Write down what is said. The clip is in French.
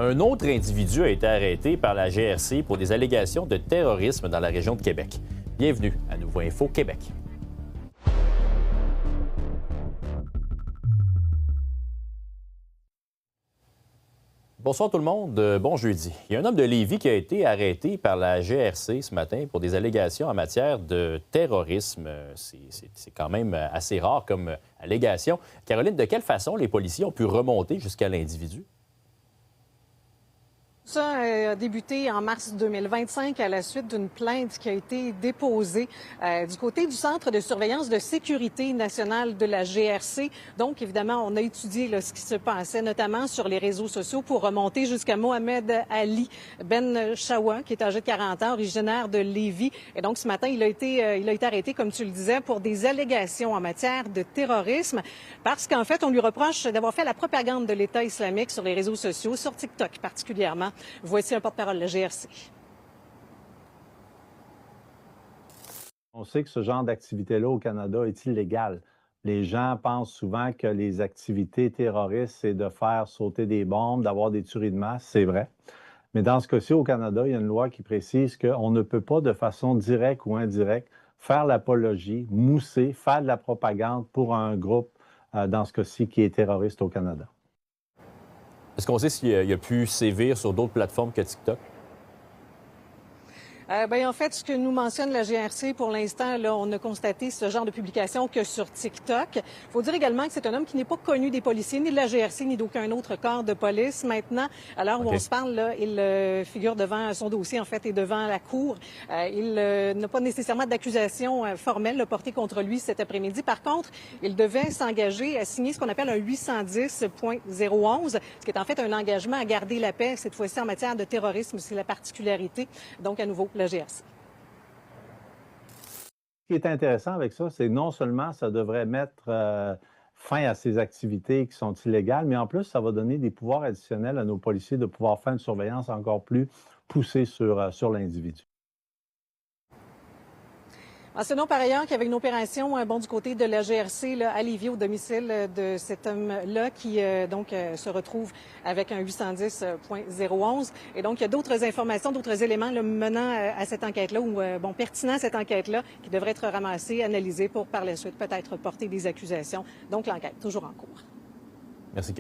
Un autre individu a été arrêté par la GRC pour des allégations de terrorisme dans la région de Québec. Bienvenue à Nouveau Info Québec. Bonsoir tout le monde, bon jeudi. Il y a un homme de Lévis qui a été arrêté par la GRC ce matin pour des allégations en matière de terrorisme. C'est quand même assez rare comme allégation. Caroline, de quelle façon les policiers ont pu remonter jusqu'à l'individu? Ça a débuté en mars 2025 à la suite d'une plainte qui a été déposée du côté du Centre de surveillance de sécurité nationale de la GRC. Donc, évidemment, on a étudié là, ce qui se passait, notamment sur les réseaux sociaux, pour remonter jusqu'à Mohamed Ali Ben Chawa, qui est âgé de 40 ans, originaire de Lévis. Et donc, ce matin, il a été arrêté, comme tu le disais, pour des allégations en matière de terrorisme, parce qu'en fait, on lui reproche d'avoir fait la propagande de l'État islamique sur les réseaux sociaux, sur TikTok particulièrement. Voici un porte-parole de la GRC. On sait que ce genre d'activité-là au Canada est illégal. Les gens pensent souvent que les activités terroristes, c'est de faire sauter des bombes, d'avoir des tueries de masse. C'est vrai. Mais dans ce cas-ci, au Canada, il y a une loi qui précise qu'on ne peut pas, de façon directe ou indirecte, faire l'apologie, mousser, faire de la propagande pour un groupe, dans ce cas-ci, qui est terroriste au Canada. Est-ce qu'on sait s'il a pu sévir sur d'autres plateformes que TikTok? En fait, ce que nous mentionne la GRC pour l'instant, là, on a constaté ce genre de publication que sur TikTok. Il faut dire également que c'est un homme qui n'est pas connu des policiers, ni de la GRC, ni d'aucun autre corps de police. Maintenant, à l'heure où on se parle, là, il figure devant son dossier, en fait, et devant la cour. Il n'a pas nécessairement d'accusation formelle portée contre lui cet après-midi. Par contre, il devait s'engager à signer ce qu'on appelle un 810.011, ce qui est en fait un engagement à garder la paix, cette fois-ci en matière de terrorisme. C'est la particularité. Donc, à nouveau, la GRC. Ce qui est intéressant avec ça, c'est non seulement ça devrait mettre fin à ces activités qui sont illégales, mais en plus, ça va donner des pouvoirs additionnels à nos policiers de pouvoir faire une surveillance encore plus poussée sur l'individu. Mentionnons par ailleurs qu'il y avait une opération du côté de la GRC là, à Lévis, au domicile de cet homme-là qui se retrouve avec un 810.011. Et donc, il y a d'autres informations, d'autres éléments là, menant à cette enquête-là ou pertinents à cette enquête-là qui devraient être ramassés, analysés pour par la suite peut-être porter des accusations. Donc, l'enquête toujours en cours. Merci, Caroline.